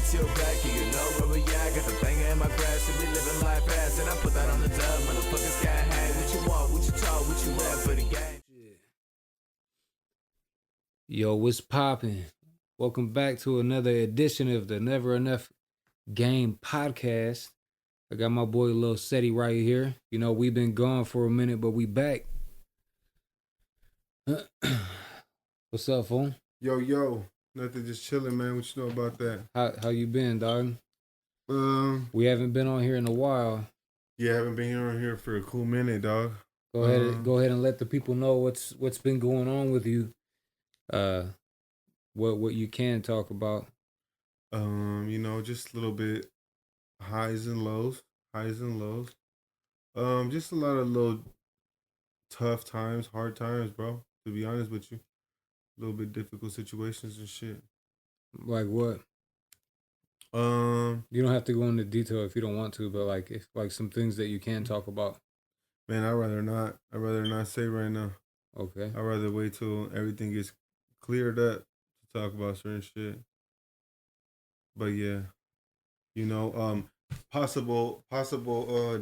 got your back, and you know where we at. Got the thing in my grass, and we living life fast. And I put that on the dub, motherfuckers can't hang. What you want, what you talk, what you at for the game. Yo, what's poppin'? Welcome back to another edition of the Never Enough Game podcast. I got my boy Lil Seti right here. You know, we've been gone for a minute, but we back. What's up, fool? Yo, nothing, just chilling, man. What you know about that? How you been, dog? We haven't been on here in a while. Yeah, haven't been here for a cool minute, dog. Go ahead and let the people know what's been going on with you. What you can talk about. You know, just a little bit highs and lows. Just a lot of little tough times, hard times, bro. To be honest with you, a little bit difficult situations and shit. Like what? You don't have to go into detail if you don't want to, but if some things that you can talk about. Man, I'd rather not say right now. Okay. I'd rather wait till everything gets cleared up to talk about certain shit. But yeah, you know, possible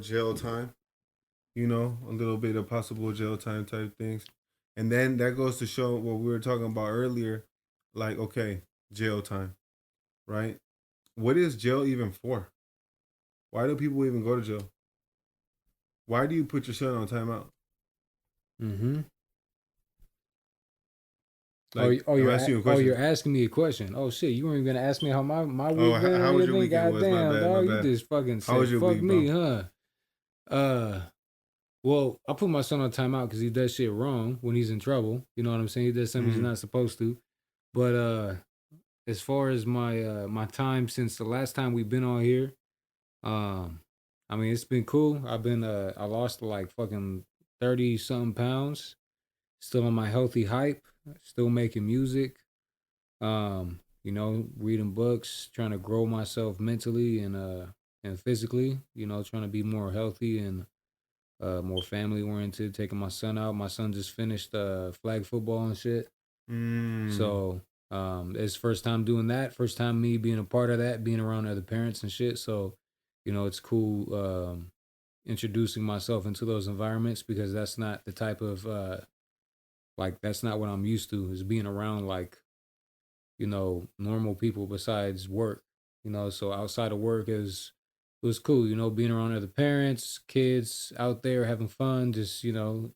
jail time. You know, a little bit of possible jail time type things. And then that goes to show what we were talking about earlier. Like, okay, jail time, right? What is jail even for? Why do people even go to jail? Why do you put your son on timeout? Mm-hmm. Like, you're asking me a question. Oh shit, you weren't even gonna ask me how my week been. How was your weekend? Goddamn, dog, you just fucking said fuck week, me, huh? Well, I put my son on timeout because he does shit wrong when he's in trouble. You know what I'm saying? He does something he's not supposed to. But as far as my my time since the last time we've been on here, I mean it's been cool. I lost like fucking 30 something pounds. Still on my healthy hype. Still making music. You know, reading books, trying to grow myself mentally and physically. You know, trying to be more healthy and more family oriented. Taking my son out. My son just finished flag football and shit. So it's first time doing that. First time me being a part of that, being around other parents and shit. So, you know, it's cool introducing myself into those environments because that's not the type of that's not what I'm used to, is being around you know, normal people besides work. You know, so outside of work it was cool, you know, being around other parents, kids out there having fun, just, you know,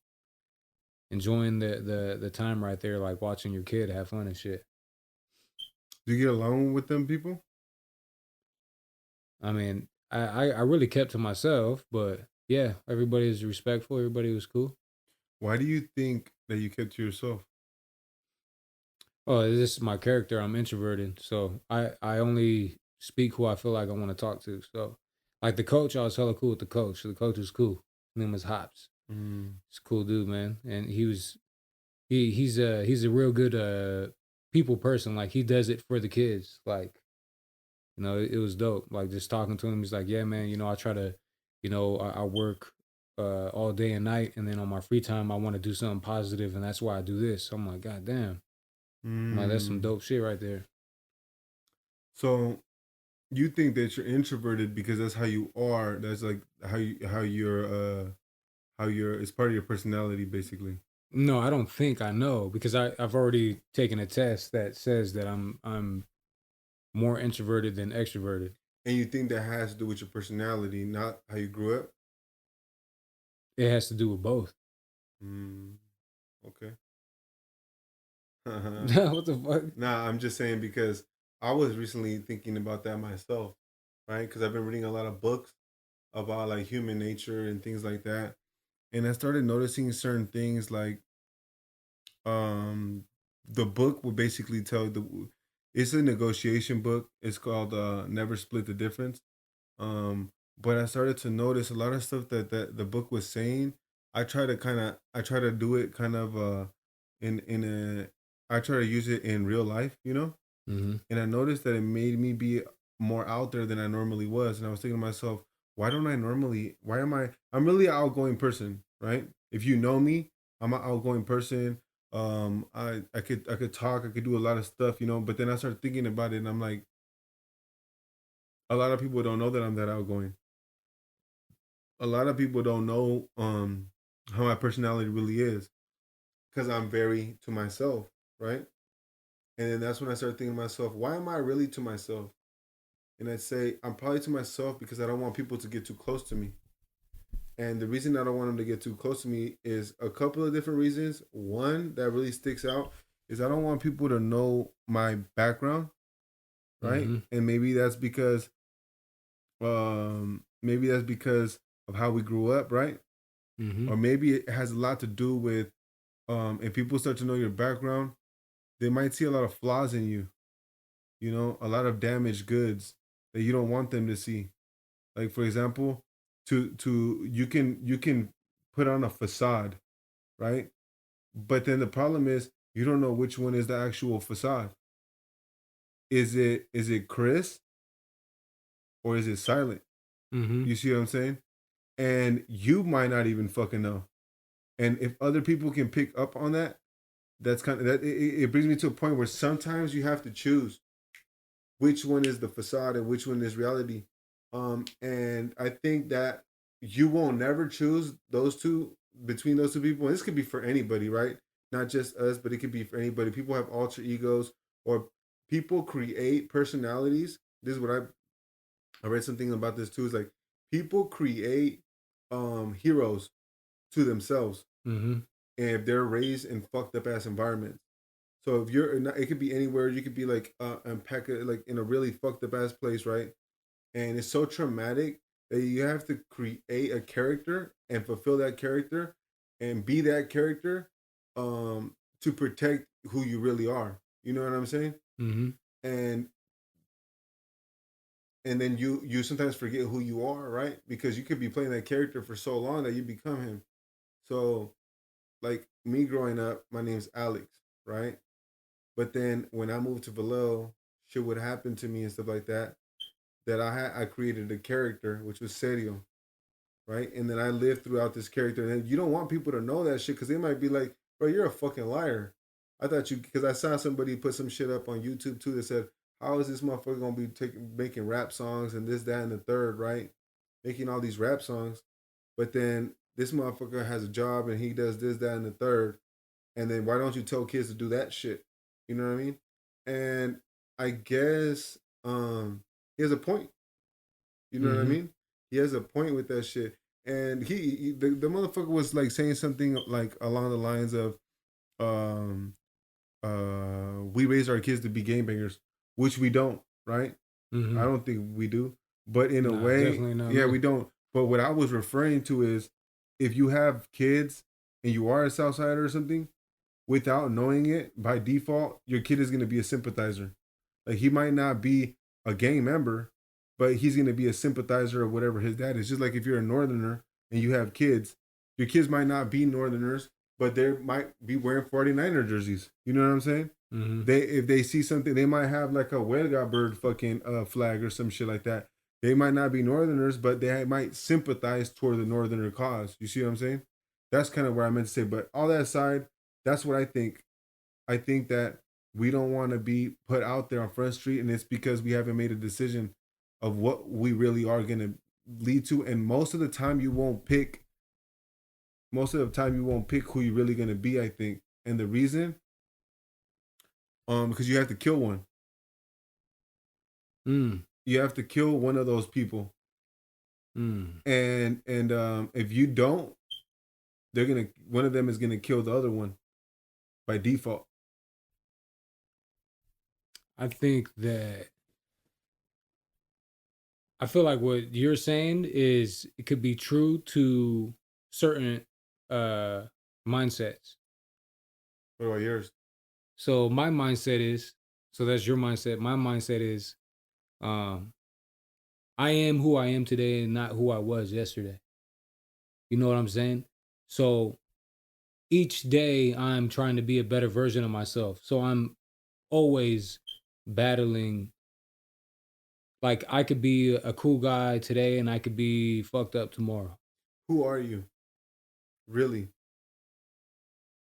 enjoying the time right there, like watching your kid have fun and shit. Do you get along with them people? I mean, I really kept to myself, but yeah, everybody was respectful. Everybody was cool. Why do you think that you kept to yourself? Oh, this is my character. I'm introverted, so I only speak who I feel like I want to talk to. So, like the coach, I was hella cool with the coach. The coach was cool. His name was Hops. He's a cool dude, man, and he's a real good people person. Like he does it for the kids. Like, you know, it was dope. Like just talking to him, he's like, yeah, man, you know, I try to, you know, I work all day and night, and then on my free time, I want to do something positive, and that's why I do this. So I'm like, God damn, I'm like, that's some dope shit right there. So, you think that you're introverted because that's how you are? That's like how you're it's part of your personality, basically. No, I don't think I know because I've already taken a test that says that I'm more introverted than extroverted. And you think that has to do with your personality, not how you grew up? It has to do with both. Okay. What the fuck? Nah, I'm just saying because I was recently thinking about that myself, right? Because I've been reading a lot of books about like human nature and things like that. And I started noticing certain things like the book will basically tell it's a negotiation book. It's called Never Split the Difference. But I started to notice a lot of stuff that the book was saying. I try to do it kind of in a I try to use it in real life, you know? Mm-hmm. And I noticed that it made me be more out there than I normally was. And I was thinking to myself, I'm really an outgoing person, right? If you know me, I'm an outgoing person. I could talk, I could do a lot of stuff, you know, but then I started thinking about it and I'm like, A lot of people don't know that I'm that outgoing. A lot of people don't know how my personality really is because I'm very to myself, right? And then that's when I started thinking to myself, why am I really to myself? And I'd say I'm probably to myself because I don't want people to get too close to me. And the reason I don't want them to get too close to me is a couple of different reasons. One that really sticks out is I don't want people to know my background, right? Mm-hmm. And maybe that's because of how we grew up, right? Mm-hmm. Or maybe it has a lot to do with if people start to know your background, they might see a lot of flaws in you, a lot of damaged goods that you don't want them to see. Like for example, to you can put on a facade, right? But then the problem is you don't know which one is the actual facade. Is it Chris or is it silent? Mm-hmm. You see what I'm saying? And you might not even fucking know. And if other people can pick up on that, that's kind of that. It brings me to a point where sometimes you have to choose which one is the facade and which one is reality. And I think that you won't never choose those two between those two people. And this could be for anybody, right? Not just us, but it could be for anybody. People have alter egos or people create personalities. This is what I read something about this too. Is like people create heroes to themselves, Mm-hmm. and if they're raised in fucked up ass environments. So if you're, it could be anywhere. You could be like like in a really fucked up ass place, right? And it's so traumatic that you have to create a character and fulfill that character and be that character to protect who you really are. You know what I'm saying? Mm-hmm. And then you sometimes forget who you are, right? Because you could be playing that character for so long that you become him. So like me growing up, my name's Alex, right? But then when I moved to Vallejo, shit would happen to me and stuff like that. That I created a character which was Sero, right? And then I lived throughout this character. And you don't want people to know that shit because they might be like, "Bro, you're a fucking liar." I thought you because I saw somebody put some shit up on YouTube too that said, "How is this motherfucker gonna be making rap songs and this, that, and the third, right? Making all these rap songs, but then this motherfucker has a job and he does this, that, and the third. And then why don't you tell kids to do that shit? You know what I mean?" And I guess he has a point. You know what I Mm-hmm. mean? He has a point with that shit. And the motherfucker was like saying something like along the lines of um we raise our kids to be game bangers, which we don't, right? I Mm-hmm. don't think we do. But in a Nah, way, definitely not yeah, me. we don't. But what I was referring to is if you have kids and you are a Southsider or something, without knowing it, by default, your kid is going to be a sympathizer. Like he might not be a gang member, but he's going to be a sympathizer of whatever his dad is. Just like if you're a Northerner and you have kids, your kids might not be Northerners, but they might be wearing 49er jerseys. You know what I'm saying? Mm-hmm. They if they see something, they might have like a Huelga bird fucking flag or some shit like that. They might not be Northerners, but they might sympathize toward the Northerner cause. You see what I'm saying? That's kind of where I meant to say. But all that aside, that's what I think. I think that we don't want to be put out there on Front Street, and it's because we haven't made a decision of what we really are going to lead to. And most of the time, you won't pick. Most of the time, you won't pick who you're really going to be. I think, and the reason, because you have to kill one. Mm. You have to kill one of those people, Mm. and if you don't, they're gonna one of them is gonna kill the other one by default. I think that I feel like what you're saying is it could be true to certain uh mindsets. What about yours? So my mindset is so that's your mindset. My mindset is um I am who I am today and not who I was yesterday. You know what I'm saying? So each day I'm trying to be a better version of myself. So I'm always battling. Like I could be a cool guy today and I could be fucked up tomorrow. Who are you? Really?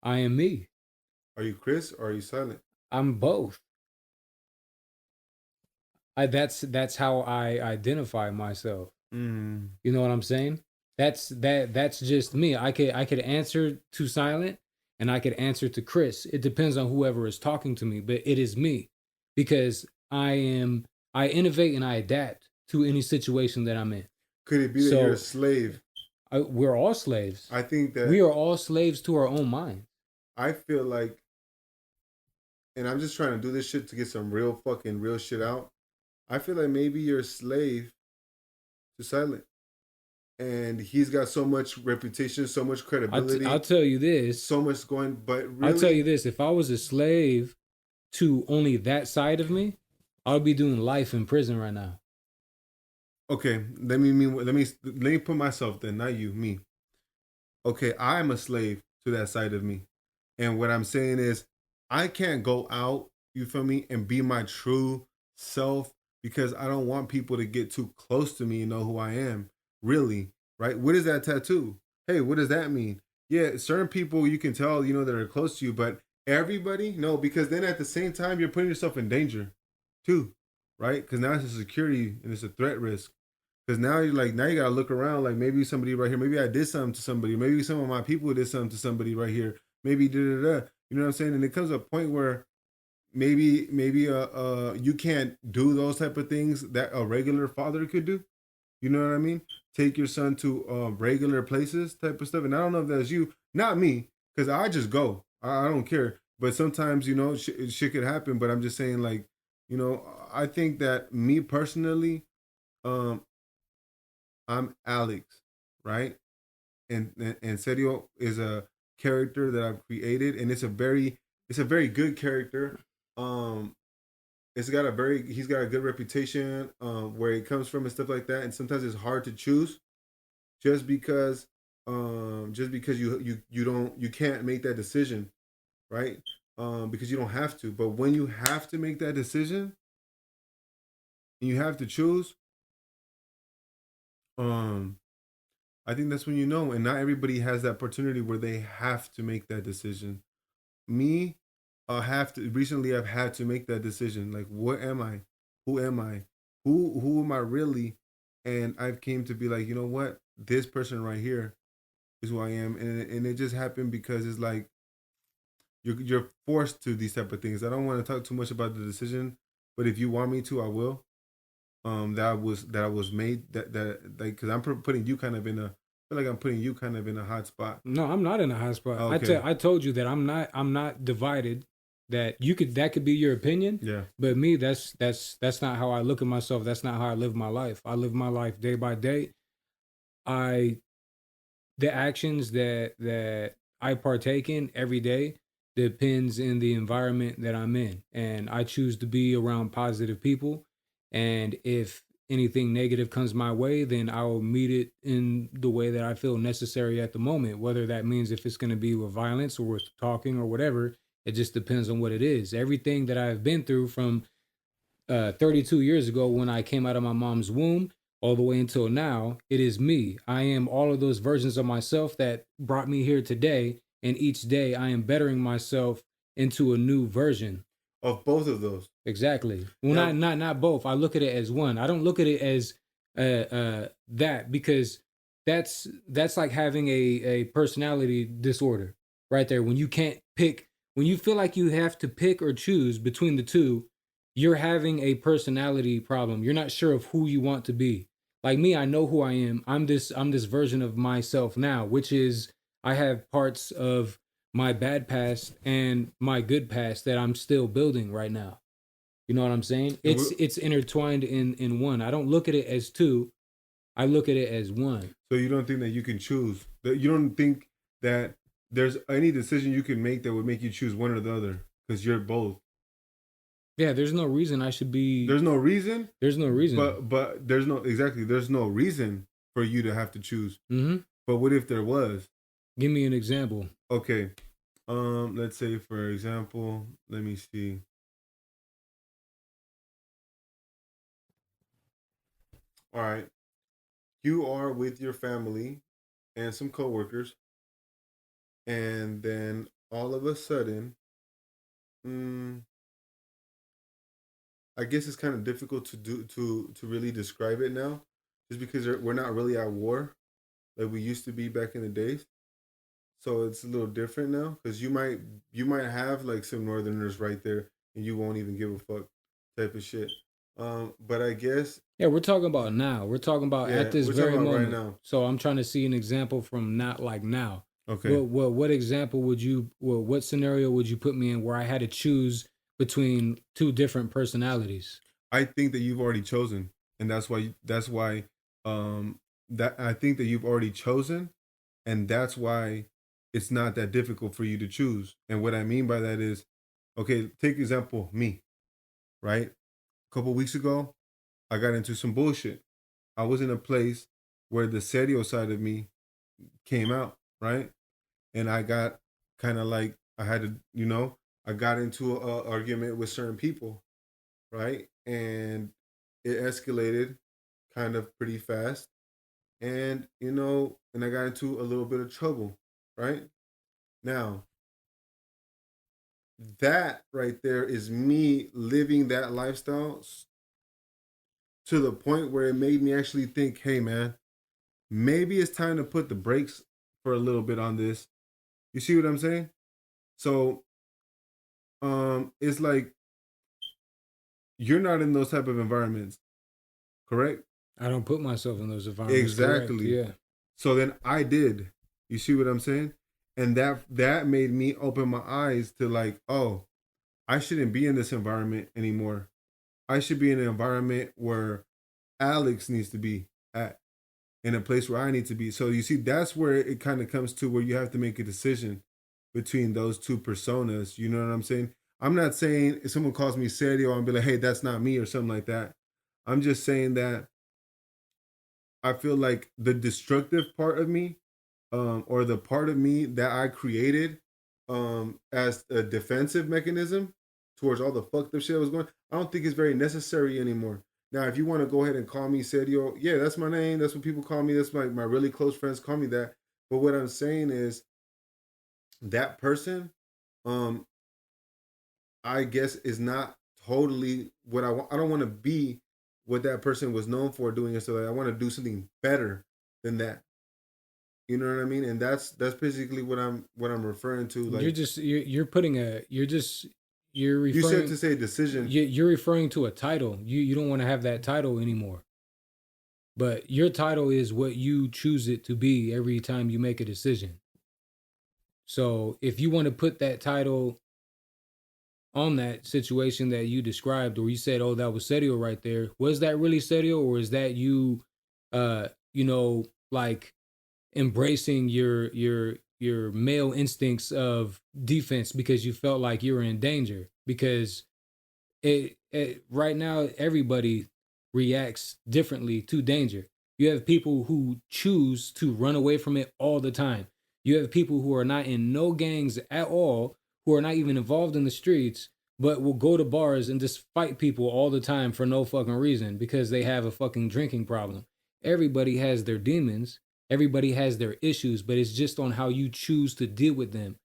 I am me. Are you Chris or are you Silent? I'm both. That's how I identify myself. Mm. You know what I'm saying? That's just me. I could answer to Silent and I could answer to Chris. It depends on whoever is talking to me, but it is me because I innovate and I adapt to any situation that I'm in. Could it be that you're a So slave? we're all slaves. I think We that are all slaves to our own mind. I feel like, and I'm just trying to do this shit to get some real fucking real shit out. I feel like maybe you're a slave to Silent, and he's got so much reputation, so much credibility, I'll tell you this. so much going. But I'll tell you really, this. If I was a slave to only that side of me, I would be doing life in prison right now. okay. Let me put myself then, not you, me. Okay, I'm a slave to that side of me, and what I'm saying is, I can't go out. You feel me? And be my true self because I don't want people to get too close to me and know who I am. Really, right? What is that tattoo? Hey, what does that mean? Yeah, certain people you can tell, that are close to you, but everybody, no, because then at the same time you're putting yourself in danger, too, right? Because now it's a security and it's a threat risk. Because now you're like, now you gotta look around, like maybe somebody right here, maybe I did something to somebody, maybe some of my people did something to somebody right here, maybe da da da. You know what I'm saying? And it comes to a point where maybe you can't do those type of things that a regular father could do. You know what I mean? Take your son to regular places, type of stuff. And I don't know if that's you, not me, because I just go. I don't care. But sometimes shit could happen. But I'm just saying, like, I think that me personally, um, I'm Alex, right? And Serio is a character that I've created, and it's a very good character. Um, he's got a good reputation, where he comes from and stuff like that. And sometimes it's hard to choose just because you can't make that decision, right? Because you don't have to. But when you have to make that decision and you have to choose, um, I think that's when you know. And not everybody has that opportunity where they have to make that decision. Me, I've had to make that decision. Like, what am I? Who am I? Who am I really? And I've came to be like, you know what? This person right here is who I am. And it just happened because it's like you're forced to these type of things. I don't want to talk too much about the decision, but if you want me to, I will. That I was made that like, because I'm putting you kind of in a, I feel like I'm putting you kind of in a hot spot. No, I'm not in a hot spot. Okay. I told you that I'm not divided. That could be your opinion. Yeah. But me, that's not how I look at myself. That's not how I live my life. I live my life day by day. I the actions that I partake in every day depends in the environment that I'm in, and I choose to be around positive people. And if anything negative comes my way, then I'll meet it in the way that I feel necessary at the moment. Whether that means if it's going to be with violence or with talking or whatever, it just depends on what it is. Everything that I've been through from 32 years ago when I came out of my mom's womb all the way until now, it is me. I am all of those versions of myself that brought me here today. And each day I am bettering myself into a new version. Of both of those. Exactly. Well, Yeah. not both. I look at it as one. I don't look at it as that because that's like having a personality disorder right there. When you can't pick, when you feel like you have to pick or choose between the two, you're having a personality problem. You're not sure of who you want to be. Like me, I know who I am. I'm this version of myself now, which is I have parts of my bad past and my good past that I'm still building right now. You know what I'm saying? It's intertwined in one. I don't look at it as two. I look at it as one. So you don't think that you can choose? That you don't think that there's any decision you can make that would make you choose one or the other because you're both. Yeah, there's no reason I should be. There's no reason. There's no reason. But there's no exactly. There's no reason for you to have to choose. Mm-hmm. But what if there was? Give me an example. Okay. Let's say for example, let me see. All right. You are with your family and some coworkers, and then all of a sudden, mm, I guess it's kind of difficult to really describe it now, just because we're not really at war like we used to be back in the days. So it's a little different now because you might have like some Northerners right there, and you won't even give a fuck type of shit. But I guess Yeah, we're talking about now. We're talking about at yeah, this we're talking very about right moment. now. So I'm trying to see an example from not like now. Okay, What example would you what scenario would you put me in where I had to choose between two different personalities? I think that you've already chosen, and that's why that I think that you've already chosen, and that's why it's not that difficult for you to choose. And what I mean by that is, okay, take example me, right? A couple weeks ago, I got into some bullshit. I was in a place where the Sero side of me came out, right? And I got kind of like I had to, I got into a argument with certain people, right? And it escalated kind of pretty fast. And and I got into a little bit of trouble, right? Now, that right there is me living that lifestyle to the point where it made me actually think, hey man, maybe it's time to put the brakes for a little bit on this. You see what I'm saying? So it's like you're not in those type of environments, correct? I don't put myself in those environments. Correct. Exactly. Yeah. So then I did. You see what I'm saying? And that made me open my eyes to like, oh, I shouldn't be in this environment anymore. I should be in an environment where Alex needs to be at, in a place where I need to be. So you see, that's where it kind of comes to where you have to make a decision between those two personas. You know what I'm saying? I'm not saying if someone calls me Sergio, I'll be like, hey, that's not me or something like that. I'm just saying that I feel like the destructive part of me, or the part of me that I created as a defensive mechanism towards all the fucked up shit that was going, I don't think it's very necessary anymore. Now, if you want to go ahead and call me Sergio, yeah, that's my name. That's what people call me. That's my really close friends call me that. But what I'm saying is that person, um, I guess, is not totally what I want. I don't want to be what that person was known for doing it. So I want to do something better than that. You know what I mean? And that's basically what I'm referring to. You're Like just you're putting a you're you said referring to say decision. you're referring to a title. You don't want to have that title anymore. But your title is what you choose it to be every time you make a decision. So if you want to put that title on that situation that you described, or you said, oh, that was Serio right there, was that really Serio, or is that you like embracing your male instincts of defense because you felt like you were in danger? Because it right now everybody reacts differently to danger. You have people who choose to run away from it all the time. You have people who are not in no gangs at all, who are not even involved in the streets, but will go to bars and just fight people all the time for no fucking reason because they have a fucking drinking problem. Everybody has their demons, everybody has their issues, but it's just on how you choose to deal with them.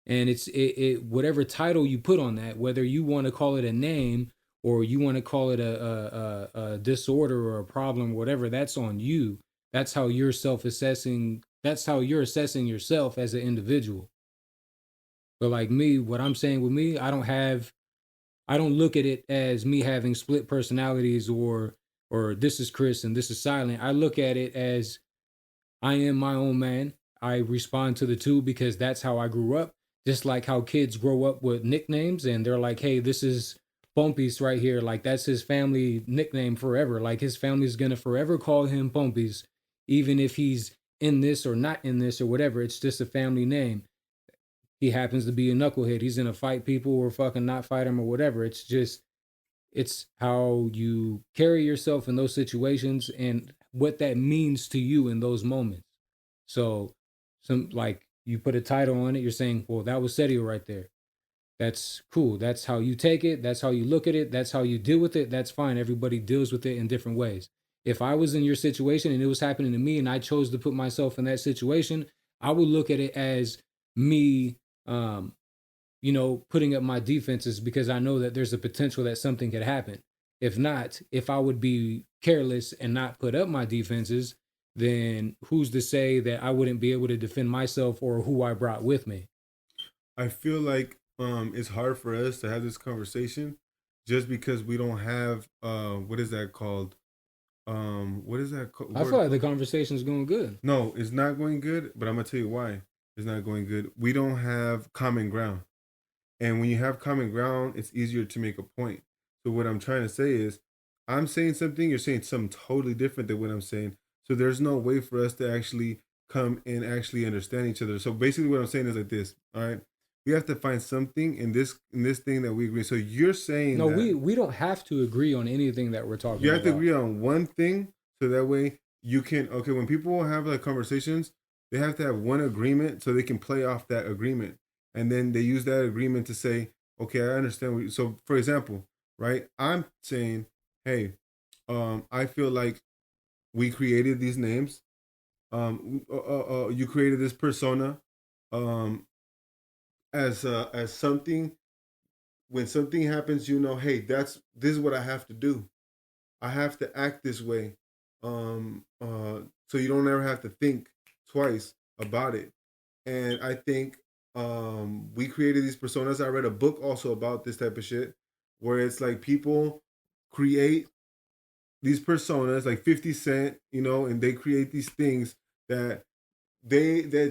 And it whatever title you put on that, whether you want to call it a name or you want to call it a disorder or a problem, whatever, that's on you. That's how you're self-assessing. That's how you're assessing yourself as an individual. But like me, what I'm saying with me, I don't look at it as me having split personalities or this is Chris and this is Silent. I look at it as I am my own man. I respond to the two because that's how I grew up. Just like how kids grow up with nicknames and they're like, hey, this is Pompies right here. Like that's his family nickname forever. Like his family's gonna forever call him Pompies, even if he's in this or not in this or whatever. It's just a family name. He happens to be a knucklehead. He's gonna fight people or fucking not fight him or whatever. It's how you carry yourself in those situations and what that means to you in those moments. So some like you put a title on it, you're saying, well, that was Serio right there. That's cool. That's how you take it. That's how you look at it. That's how you deal with it. That's fine. Everybody deals with it in different ways. If I was in your situation and it was happening to me and I chose to put myself in that situation, I would look at it as me putting up my defenses because I know that there's a potential that something could happen. If not, if I would be careless and not put up my defenses, then who's to say that I wouldn't be able to defend myself or who I brought with me? I feel like it's hard for us to have this conversation just because we don't have what is that called? What is that I feel like the conversation's going good. No, it's not going good, but I'm gonna tell you why it's not going good. We don't have common ground. And when you have common ground, it's easier to make a point. So what I'm trying to say is I'm saying something, you're saying something totally different than what I'm saying. So there's no way for us to actually come and actually understand each other. So basically what I'm saying is like this, all right? We have to find something in this thing that we agree. So you're saying no, that we don't have to agree on anything that we're talking about. You have to agree on one thing so that way you can when people have like conversations, they have to have one agreement so they can play off that agreement. And then they use that agreement to say, okay, I understand what you, so for example, right? I'm saying, hey, I feel like we created these names. You created this persona as something. When something happens, you know, hey, this is what I have to do. I have to act this way. So you don't ever have to think twice about it. And I think we created these personas. I read a book also about this type of shit where it's like people create these personas like 50 Cent, you know, and they create these things that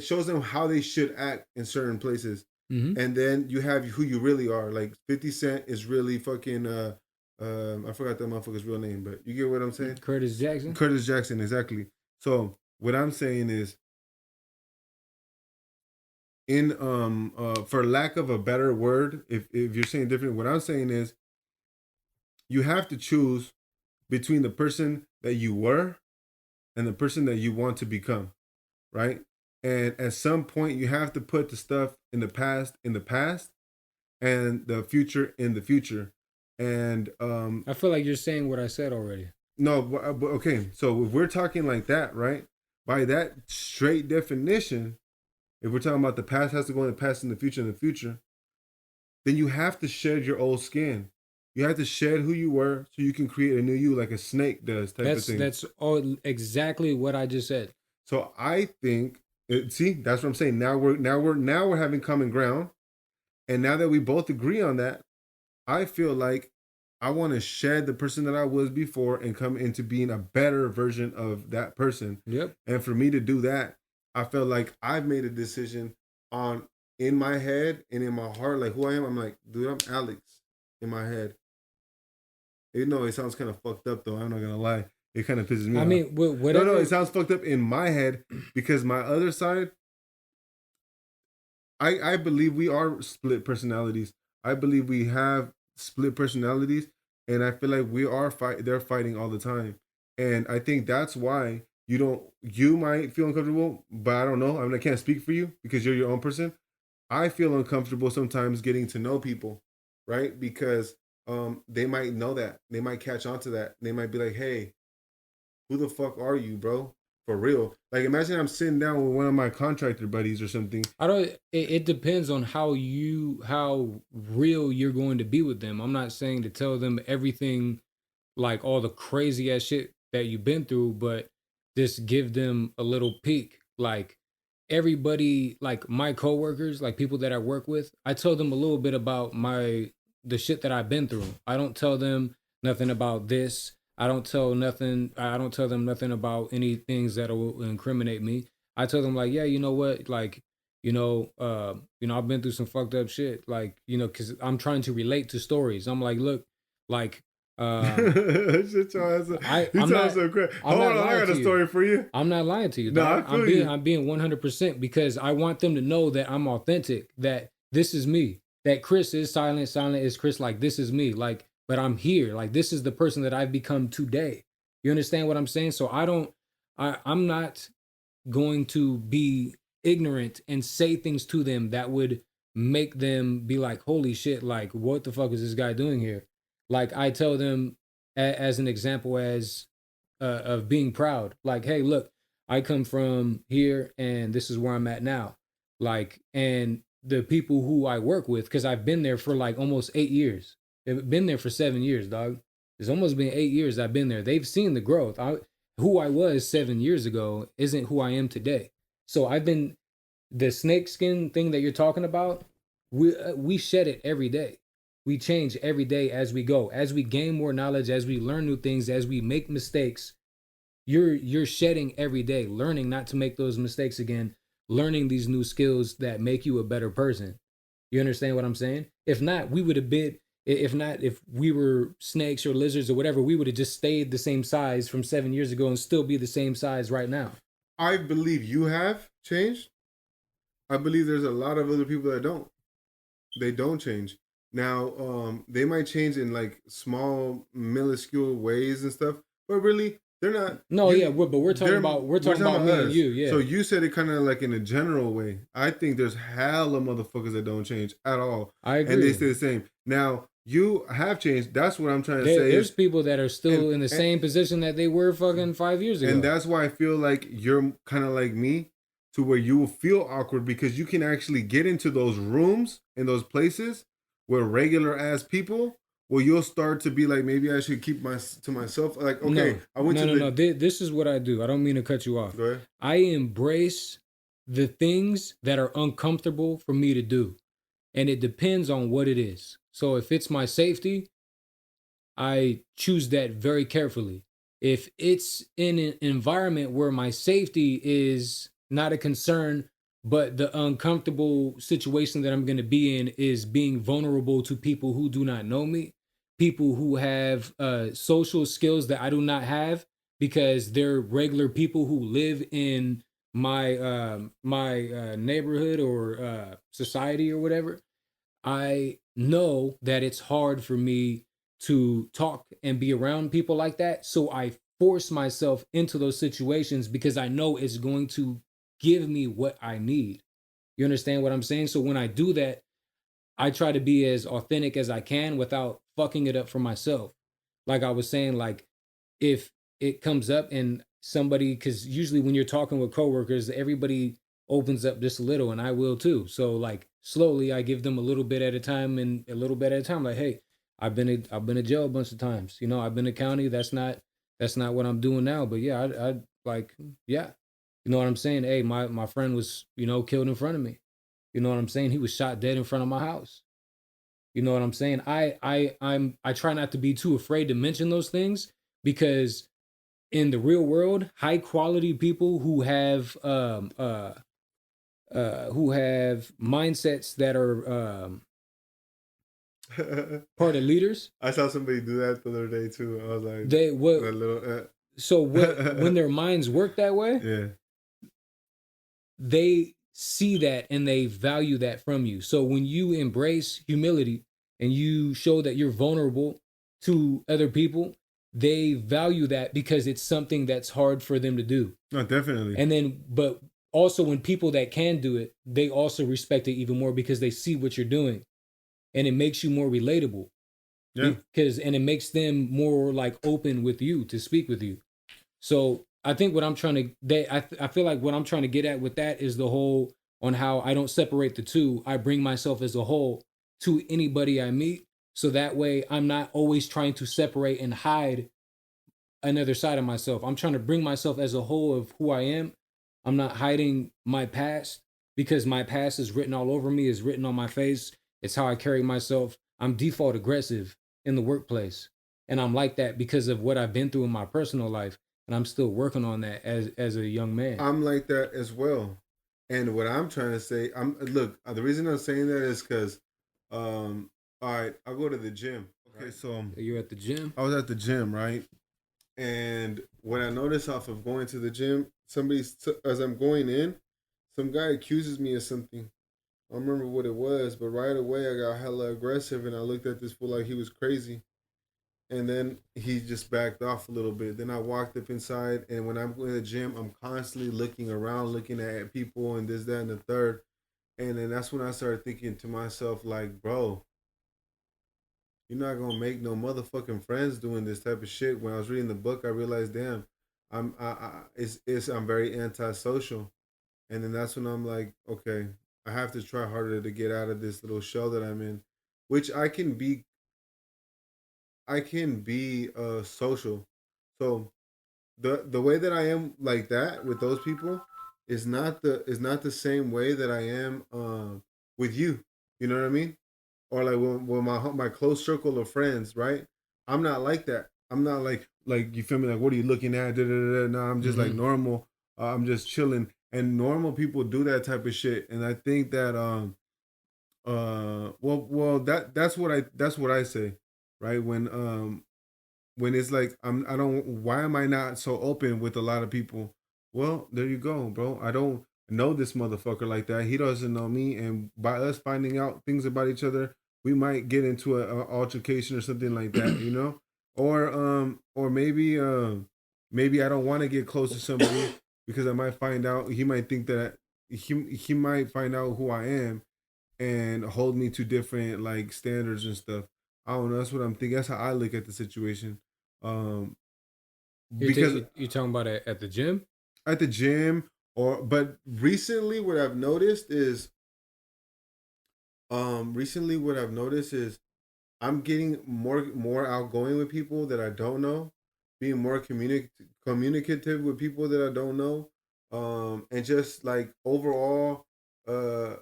shows them how they should act in certain places. Mm-hmm. And then you have who you really are. Like 50 Cent is really fucking I forgot that motherfucker's real name, but you get what I'm saying? Curtis Jackson? Curtis Jackson, exactly. So what I'm saying is in for lack of a better word, if you're saying different, what I'm saying is you have to choose between the person that you were and the person that you want to become, right? And at some point you have to put the stuff in the past and the future in the future. And I feel like you're saying what I said already. No, but okay. So if we're talking like that, right? By that straight definition, if we're talking about the past has to go in the past and the future, then you have to shed your old skin. You have to shed who you were so you can create a new you, like a snake does, type of thing. That's all exactly what I just said. So I think, see, that's what I'm saying. Now we're having common ground, and now that we both agree on that, I feel like I want to shed the person that I was before and come into being a better version of that person. Yep. And for me to do that, I felt like I've made a decision on in my head and in my heart, like who I am. I'm like, dude, I'm Alex in my head. You know, it sounds kind of fucked up though. I'm not gonna lie. It kind of pisses me off. I mean, whatever. No, it sounds fucked up in my head because my other side, I believe we are split personalities. I believe we have split personalities, and I feel like they're fighting all the time. And I think that's why you might feel uncomfortable, but I don't know. I mean, I can't speak for you because you're your own person. I feel uncomfortable sometimes getting to know people, right? Because they might know that. They might catch on to that. They might be like, hey, who the fuck are you, bro? For real. Like, imagine I'm sitting down with one of my contractor buddies or something. It depends on how real you're going to be with them. I'm not saying to tell them everything, like all the crazy ass shit that you've been through, but just give them a little peek. Like everybody, like my coworkers, like people that I work with, I tell them a little bit about the shit that I've been through. I don't tell them nothing about this. I don't tell them nothing about any things that will incriminate me. I tell them like, yeah, you know what? Like, I've been through some fucked up shit. Like, cause I'm trying to relate to stories. I'm like, look, like, shit, I'm not so crazy. Hold on, I got a story for you. I'm not lying to you. No, I'm being 100% because I want them to know that I'm authentic, that this is me, that Chris is silent is Chris. Like, this is me. Like, but I'm here. Like, this is the person that I've become today. You understand what I'm saying? So I'm not going to be ignorant and say things to them that would make them be like, holy shit, like, what the fuck is this guy doing here? Like, I tell them as an example of being proud. Like, hey, look, I come from here and this is where I'm at now. Like, and the people who I work with, because I've been there for like almost 8 years. I've been there for 7 years, dog. It's almost been 8 years I've been there. They've seen the growth. Who I was 7 years ago isn't who I am today. So I've been the snake skin thing that you're talking about. We shed it every day. We change every day as we go, as we gain more knowledge, as we learn new things, as we make mistakes. You're shedding every day, learning not to make those mistakes again, learning these new skills that make you a better person. You understand what I'm saying? If not, we would have been. If not, if we were snakes or lizards or whatever, we would have just stayed the same size from 7 years ago and still be the same size right now. I believe you have changed. I believe there's a lot of other people that don't. They don't change. Now, they might change in like small, minuscule ways and stuff, but really, they're not. No, but we're talking about me and you. Yeah. So you said it kind of like in a general way. I think there's hella motherfuckers that don't change at all. I agree. And they stay the same. Now, you have changed. That's what I'm trying to say. There's people that are still in the same position that they were fucking 5 years ago. And that's why I feel like you're kind of like me, to where you will feel awkward because you can actually get into those rooms and those places where regular ass people, well, you'll start to be like, maybe I should keep to myself. Like, okay, no. This is what I do. I don't mean to cut you off. Go ahead. I embrace the things that are uncomfortable for me to do. And it depends on what it is. So if it's my safety, I choose that very carefully. If it's in an environment where my safety is not a concern, but the uncomfortable situation that I'm going to be in is being vulnerable to people who do not know me, people who have social skills that I do not have, because they're regular people who live in my neighborhood or society or whatever. I know that it's hard for me to talk and be around people like that. So I force myself into those situations because I know it's going to give me what I need. You understand what I'm saying? So when I do that, I try to be as authentic as I can without fucking it up for myself. Like I was saying, like if it comes up and somebody, because usually when you're talking with coworkers, everybody opens up just a little, and I will too. So like slowly I give them a little bit at a time and a little bit at a time. Like, hey, I've been to jail a bunch of times. You know, I've been to county. That's not what I'm doing now. But yeah, I like, yeah. You know what I'm saying? Hey, my friend was, killed in front of me. You know what I'm saying? He was shot dead in front of my house. You know what I'm saying? I try not to be too afraid to mention those things, because in the real world, high quality people who have mindsets that are part of leaders. I saw somebody do that the other day too. I was like, when their minds work that way, yeah, they see that and they value that from you. So when you embrace humility and you show that you're vulnerable to other people, they value that because it's something that's hard for them to do. No, definitely. And then, but also when people that can do it, they also respect it even more because they see what you're doing, and it makes you more relatable. Yeah. And it makes them more like open with you to speak with you. So I think what I'm trying to, I feel like what I'm trying to get at with that is the whole on how I don't separate the two. I bring myself as a whole to anybody I meet. So that way I'm not always trying to separate and hide another side of myself. I'm trying to bring myself as a whole of who I am. I'm not hiding my past, because my past is written all over me, is written on my face. It's how I carry myself. I'm default aggressive in the workplace. And I'm like that because of what I've been through in my personal life. And I'm still working on that as a young man. I'm like that as well. And what I'm trying to say, the reason I'm saying that is because, all right, I'll go to the gym. Okay, right. So you're at the gym? I was at the gym, right? And what I noticed off of going to the gym, as I'm going in, some guy accuses me of something. I don't remember what it was, but right away I got hella aggressive and I looked at this fool like he was crazy. And then he just backed off a little bit. Then I walked up inside, and when I'm going to the gym, I'm constantly looking around, looking at people and this, that, and the third. And then that's when I started thinking to myself, like, bro, you're not going to make no motherfucking friends doing this type of shit. When I was reading the book, I realized, damn, I'm very antisocial. And then that's when I'm like, okay, I have to try harder to get out of this little shell that I'm in, which I can be I can be social. So the way that I am like that with those people is not the same way that I am with you. You know what I mean? Or like when my close circle of friends, right? I'm not like that. I'm not like you feel me? Like what are you looking at? Da, da, da, da. No, I'm just like normal. I'm just chilling. And normal people do that type of shit. And I think that that's what I say, right? When it's like I don't why am I not so open with a lot of people? Well, there you go, bro. I don't know this motherfucker like that. He doesn't know me, and by us finding out things about each other, we might get into a altercation or something like that, you know? Or maybe I don't want to get close to somebody because I might find out he might think that he might find out who I am and hold me to different like standards and stuff. I don't know. That's what I'm thinking. That's how I look at the situation. Um, because You talking about it at the gym? at the gym, but recently what I've noticed is I'm getting more outgoing with people that I don't know, being more communicative with people that I don't know, and just like overall, uh,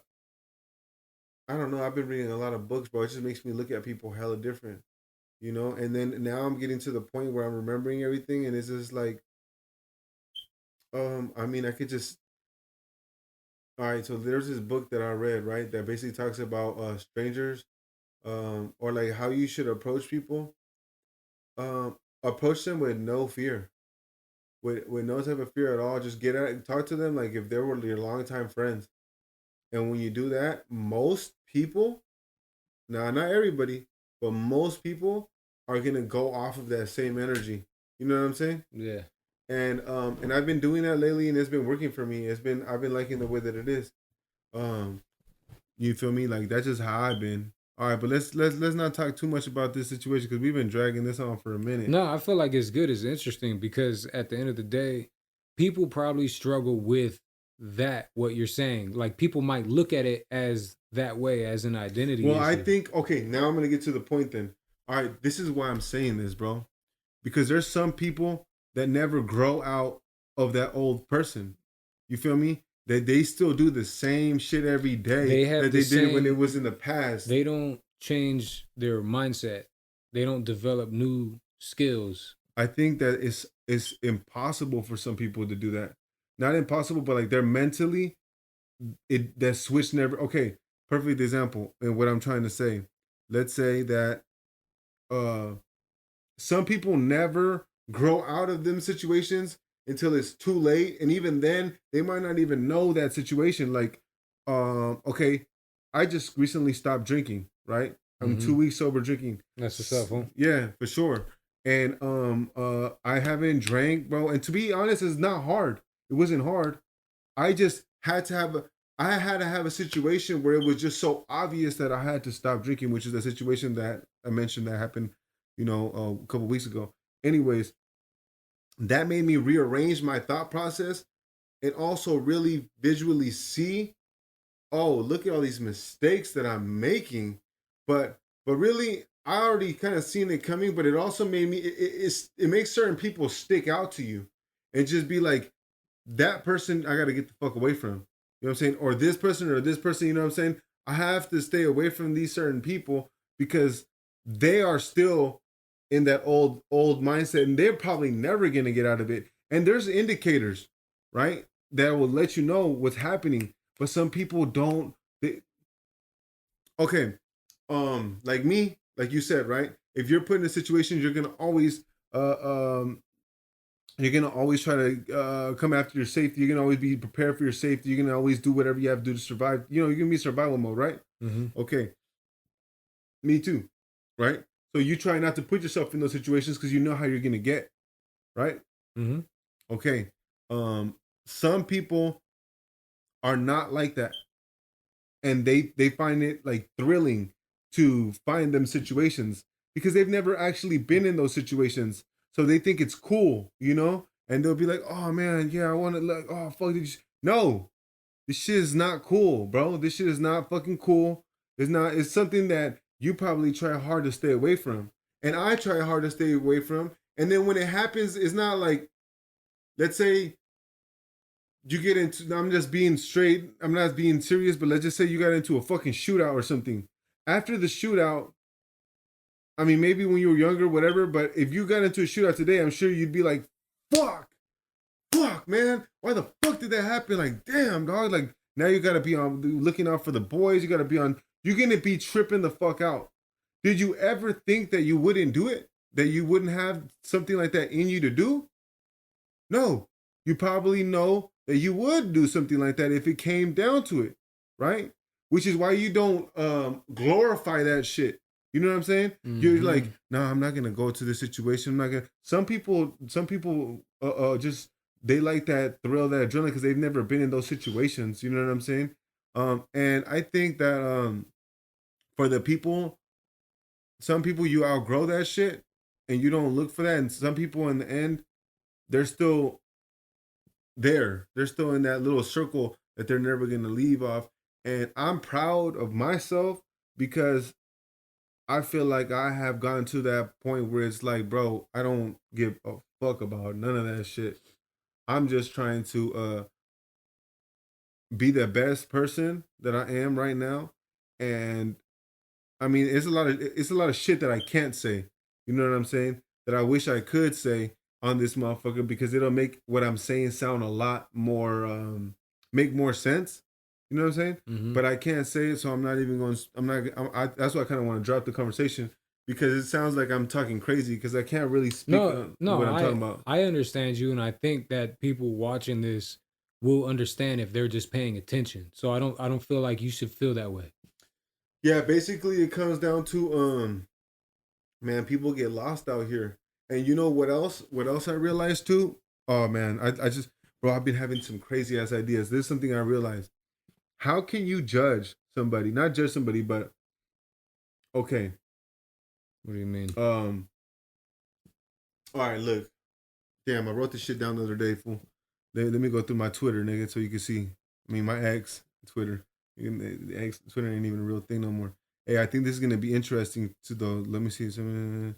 I don't know. I've been reading a lot of books, bro. It just makes me look at people hella different, you know. And then now I'm getting to the point where I'm remembering everything, and it's just like, I mean, I could just. All right, so there's this book that I read, right, that basically talks about strangers, or like how you should approach people. Approach them with no fear, with no type of fear at all. Just get out, talk to them like if they were your longtime friends. And when you do that, most people, now, not everybody, but most people are gonna go off of that same energy. You know what I'm saying? Yeah. And I've been doing that lately, and it's been working for me. I've been liking the way that it is. Um, you feel me? Like that's just how I've been. All right, but let's not talk too much about this situation because we've been dragging this on for a minute. No, I feel like it's good. It's interesting because at the end of the day, people probably struggle with that, what you're saying. Like people might look at it as that way, as an identity Well, I issue. think okay. Now I'm gonna get to the point. Then, all right, this is why I'm saying this, bro, because there's some people that never grow out of that old person. You feel me? That they still do the same shit every day They have that the they did when it same, was in the past. they don't change their mindset. They don't develop new skills. I think that it's impossible for some people to do that. Not impossible, but like they're mentally that switch never. Okay, perfect example. And what I'm trying to say, let's say that uh some people never grow out of them situations until it's too late, and even then they might not even know that situation. Like okay, I just recently stopped drinking, right? I'm 2 weeks sober drinking. That's what's up, huh? Yeah, for sure. And I haven't drank, bro, and to be honest, it's not hard. It wasn't hard. I just had to have a I had to have a situation where it was just so obvious that I had to stop drinking, which is the situation that I mentioned that happened, you know, a couple weeks ago. Anyways, that made me rearrange my thought process and also really visually see, oh, look at all these mistakes that I'm making. But really, I already kind of seen it coming, but it also made me it makes certain people stick out to you and just be like, that person I gotta get the fuck away from. You know what I'm saying? Or this person, you know what I'm saying? I have to stay away from these certain people because they are still in that old mindset and they're probably never gonna get out of it. And there's indicators, right? That will let you know what's happening. But some people don't okay. Like me, like you said, right? If you're put in a situation, uh um you're gonna always try to come after your safety. You're gonna always be prepared for your safety. You're gonna always do whatever you have to do to survive. You know, you're gonna be survival mode, right? Okay, me too, right? So you try not to put yourself in those situations because you know how you're gonna get, right? Okay. Some people are not like that, and they find it like thrilling to find them situations because they've never actually been in those situations. So they think it's cool, you know? And they'll be like, "Oh man, yeah, I want to like, oh fuck, did you?" No, this shit is not cool, bro. This shit is not fucking cool. It's not. It's something that you probably try hard to stay away from. and I try hard to stay away from. And then when it happens, it's not like, let's say you get into, I'm just being straight, I'm not being serious, but let's just say you got into a fucking shootout or something. After the shootout, I mean, maybe when you were younger, whatever, but if you got into a shootout today, I'm sure you'd be like, fuck, man, why the fuck did that happen? Like, damn, dog, like, now you gotta be on, looking out for the boys, you gotta be on, you're gonna be tripping the fuck out. Did you ever think that you wouldn't do it? That you wouldn't have something like that in you to do? No. You probably know that you would do something like that if it came down to it, right? Which is why you don't glorify that shit. You know what I'm saying? Mm-hmm. You're like, no, I'm not gonna go to this situation. I'm not gonna. Some people just they like that thrill, that adrenaline, because they've never been in those situations. You know what I'm saying? And I think that for the people, some people you outgrow that shit and you don't look for that, and some people in the end, they're still there. They're still in that little circle that they're never gonna leave off. And I'm proud of myself because I feel like I have gotten to that point where it's like, bro, I don't give a fuck about none of that shit. I'm just trying to be the best person that I am right now. And I mean, it's a lot of shit that I can't say. You know what I'm saying? That I wish I could say on this motherfucker, because it'll make what I'm saying sound a lot more make more sense. You know what I'm saying? Mm-hmm. But I can't say it, so I'm not even going. That's why I kind of want to drop the conversation, because it sounds like I'm talking crazy because I can't really speak on what I'm talking about. I understand you, and I think that people watching this will understand if they're just paying attention. So I don't feel like you should feel that way. Yeah, basically it comes down to man, people get lost out here. And you know what else? What else I realized too? Oh man, I just, bro, I've been having some crazy ass ideas. This is something I realized. How can you judge somebody? Not judge somebody, but okay. What do you mean? All right, look. Damn, I wrote this shit down the other day, fool. Let me go through my Twitter, nigga, so you can see. I mean, my ex Twitter. Twitter ain't even a real thing no more. Hey, I think this is gonna be interesting to the. Let me see some.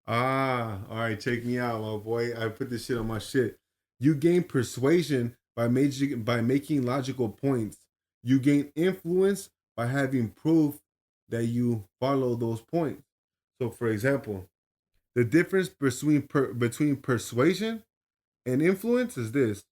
All right, check me out, my boy. I put this shit on my shit. You gain persuasion by making logical points. You gain influence by having proof that you follow those points. So, for example, the difference between persuasion and influence is this.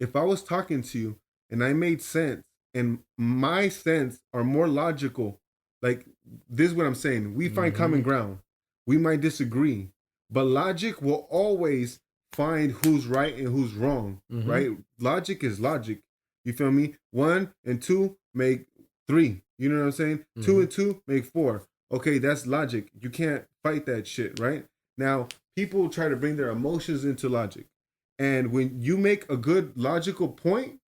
If I was talking to you and I made sense, and my sense are more logical, like this is what I'm saying. We find common ground. We might disagree, but logic will always find who's right and who's wrong, right? Logic is logic. You feel me? 1 and 2 make 3. You know what I'm saying? 2 and 2 make 4. Okay, that's logic. You can't fight that shit, right? Now, people try to bring their emotions into logic. And when you make a good logical point,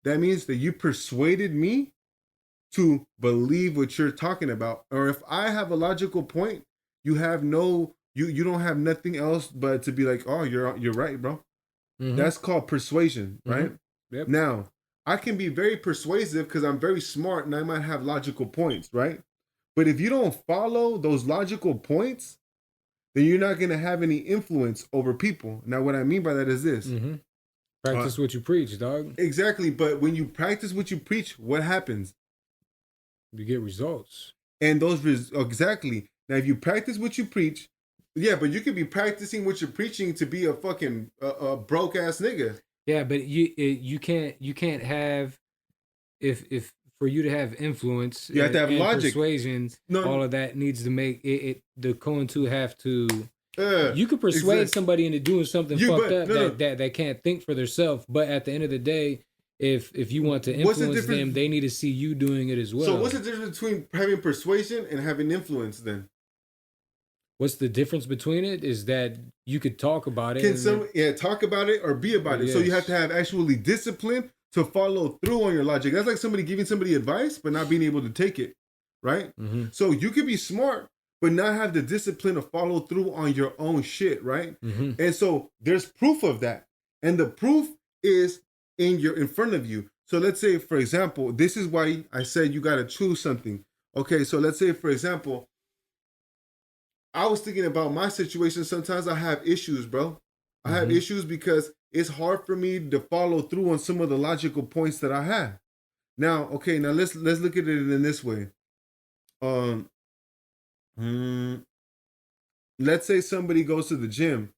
that means that you persuaded me to believe what you're talking about. Or if I have a logical point, you have you don't have nothing else but to be like, oh, you're right, bro. That's called persuasion, right? Yep. Now, I can be very persuasive because I'm very smart and I might have logical points, right? But if you don't follow those logical points, then you're not going to have any influence over people. Now, what I mean by that is this. Practice what you preach, dog. Exactly. But when you practice what you preach, what happens? You get results. And those exactly. Now, if you practice what you preach, yeah, but you could be practicing what you're preaching to be a fucking broke ass nigga. Yeah, but you can't have if for you to have influence, you have to have logic, persuasion. All of that needs to make it. The two have to. You could persuade somebody into doing something fucked up that can't think for themselves, but at the end of the day, if you want to influence them, they need to see you doing it as well. So what's the difference between having persuasion and having influence then? What's the difference between it is that you could talk about it. Talk about it or be about it. Yes. So you have to have actually discipline to follow through on your logic. That's like somebody giving somebody advice but not being able to take it, right? So you could be smart, but not have the discipline to follow through on your own shit, right? Mm-hmm. And so there's proof of that. And the proof is in front of you. So let's say, for example, this is why I said you got to choose something. Okay, so let's say, for example, I was thinking about my situation. Sometimes I have issues, bro. I have issues because it's hard for me to follow through on some of the logical points that I have. Now, okay, now let's look at it in this way. Let's say somebody goes to the gym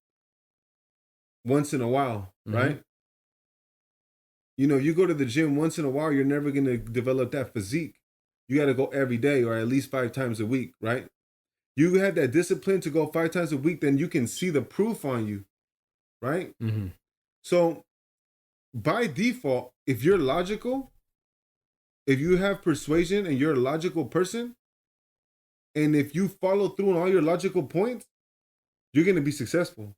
once in a while, right? You know, you go to the gym once in a while, you're never going to develop that physique. You got to go every day or at least 5 times a week, right? You have that discipline to go 5 times a week, then you can see the proof on you, right? Mm-hmm. So by default, if you're logical, if you have persuasion and you're a logical person, and if you follow through on all your logical points, you're going to be successful.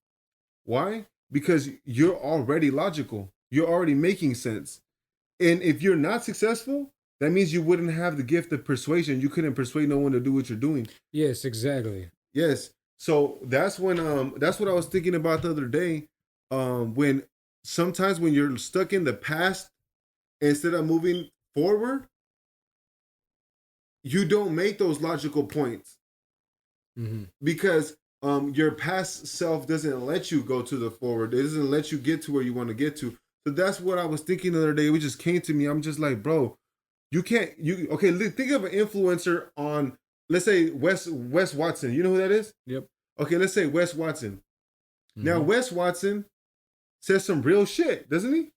Why? Because you're already logical. You're already making sense. And if you're not successful, that means you wouldn't have the gift of persuasion. You couldn't persuade no one to do what you're doing. Yes, exactly. Yes. So that's when that's what I was thinking about the other day. When sometimes when you're stuck in the past, instead of moving forward, you don't make those logical points. Because your past self doesn't let you go to the forward. It doesn't let you get to where you want to get to. So that's what I was thinking the other day. It just came to me. I'm just like, bro, you can't. Okay? Think of an influencer on, let's say Wes Watson. You know who that is? Yep. Okay, let's say Wes Watson. Now Wes Watson says some real shit, doesn't he?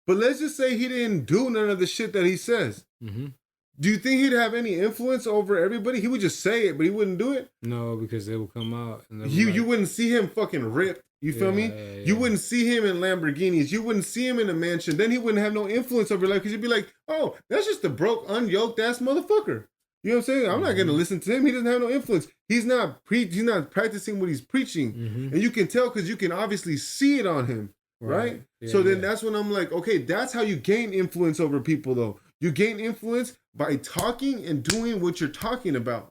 But let's just say he didn't do none of the shit that he says. Do you think he'd have any influence over everybody? He would just say it, but he wouldn't do it? No, because they will come out. And you wouldn't see him fucking ripped. You feel me? Yeah. You wouldn't see him in Lamborghinis. You wouldn't see him in a mansion. Then he wouldn't have no influence over your life because you'd be like, oh, that's just a broke, unyoked ass motherfucker. You know what I'm saying? I'm not going to listen to him. He doesn't have no influence. He's not he's not practicing what he's preaching. And you can tell because you can obviously see it on him. Right? Yeah, so then that's when I'm like, okay, that's how you gain influence over people though. You gain influence by talking and doing what you're talking about.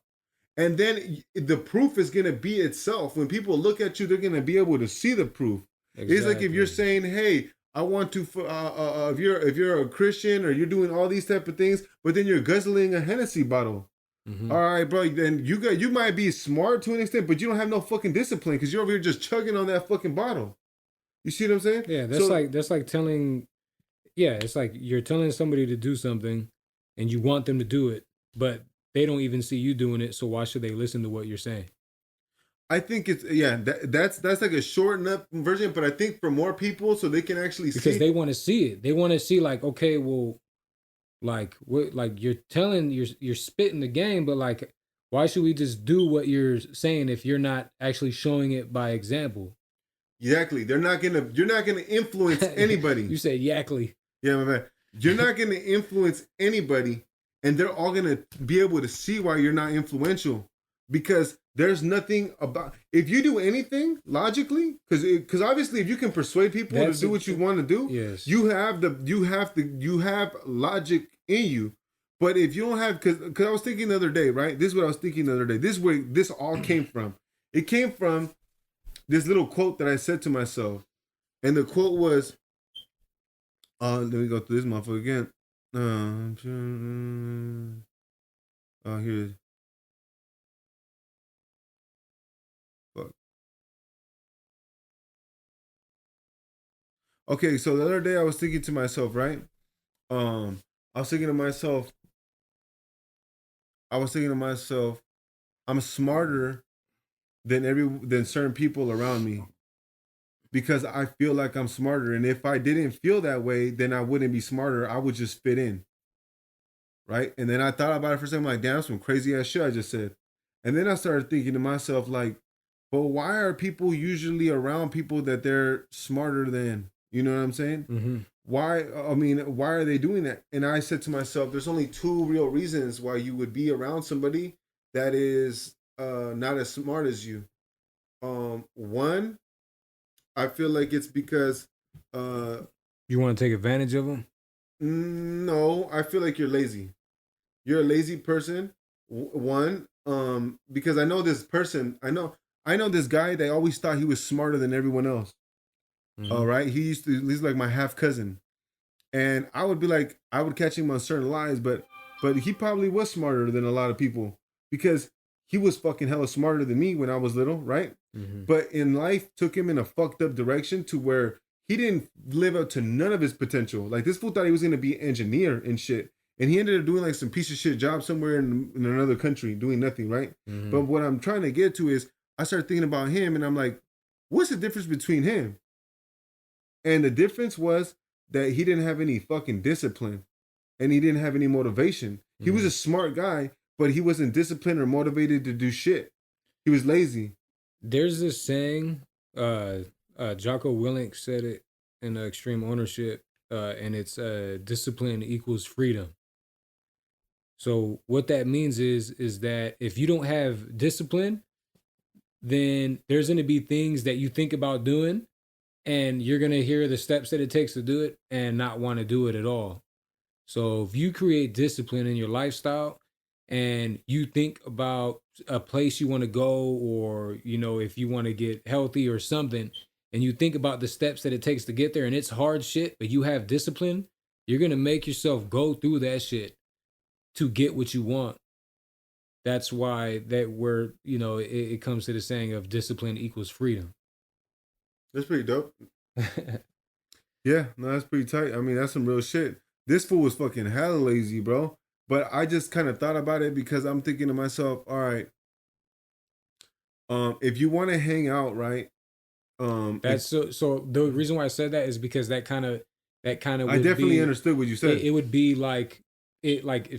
And then the proof is going to be itself. When people look at you, they're going to be able to see the proof. Exactly. It's like if you're saying, hey, I want to, if you're a Christian or you're doing all these type of things, but then you're guzzling a Hennessy bottle. All right, bro, then you might be smart to an extent, but you don't have no fucking discipline because you're over here just chugging on that fucking bottle. You see what I'm saying? Yeah, that's like telling, it's like you're telling somebody to do something and you want them to do it, but they don't even see you doing it, so why should they listen to what you're saying? I think it's, that's like a shortened up version, but I think for more people so they can actually see. Because they want to see it. They want to see like, okay, well, like what, like you're spitting the game, but like, why should we just do what you're saying if you're not actually showing it by example? Exactly. You're not gonna influence anybody. You said exactly. Yeah, my man. You're not gonna influence anybody, and they're all gonna be able to see why you're not influential. Because there's nothing about, if you do anything logically, because obviously if you can persuade people to do what you want to do, yes, you have logic in you. But if you don't have, because I was thinking the other day, right? This is what I was thinking the other day. This is where this all came from. It came from this little quote that I said to myself. And the quote was, let me go through this motherfucker again. Here it is. Fuck. Okay, so the other day I was thinking to myself, right? I was thinking to myself, I'm smarter than certain people around me because I feel like I'm smarter. And if I didn't feel that way, then I wouldn't be smarter. I would just fit in. Right? And then I thought about it for a second, like, damn, that's some crazy ass shit I just said. And then I started thinking to myself, like, but why are people usually around people that they're smarter than? You know what I'm saying? Why are they doing that? And I said to myself, there's only 2 real reasons why you would be around somebody that is not as smart as you. One, I feel like it's because you want to take advantage of them. No, I feel like you're lazy. You're a lazy person. One, because I know this person, I know this guy. They always thought he was smarter than everyone else. All right, he's like my half cousin, and I would be like, I would catch him on certain lies, but he probably was smarter than a lot of people because he was fucking hella smarter than me when I was little, right? But in life, took him in a fucked up direction to where he didn't live up to none of his potential. Like this fool thought he was gonna be an engineer and shit, and he ended up doing like some piece of shit job somewhere in another country, doing nothing, right? But what I'm trying to get to is, I started thinking about him, and I'm like, what's the difference between him? And the difference was that he didn't have any fucking discipline, and he didn't have any motivation. He was a smart guy, but he wasn't disciplined or motivated to do shit. He was lazy. There's this saying, Jocko Willink said it in Extreme Ownership, and it's discipline equals freedom. So what that means is that if you don't have discipline, then there's going to be things that you think about doing, and you're going to hear the steps that it takes to do it and not want to do it at all. So if you create discipline in your lifestyle and you think about a place you want to go, or, you know, if you want to get healthy or something, and you think about the steps that it takes to get there, and it's hard shit, but you have discipline, you're going to make yourself go through that shit to get what you want. That's why you know, it comes to the saying of discipline equals freedom. That's pretty dope. Yeah, no, that's pretty tight. I mean, that's some real shit. This fool was fucking hella lazy, bro. But I just kind of thought about it because I'm thinking to myself, all right, if you want to hang out, right? That's so the reason why I said that is because that kind of I definitely understood what you said. It would be like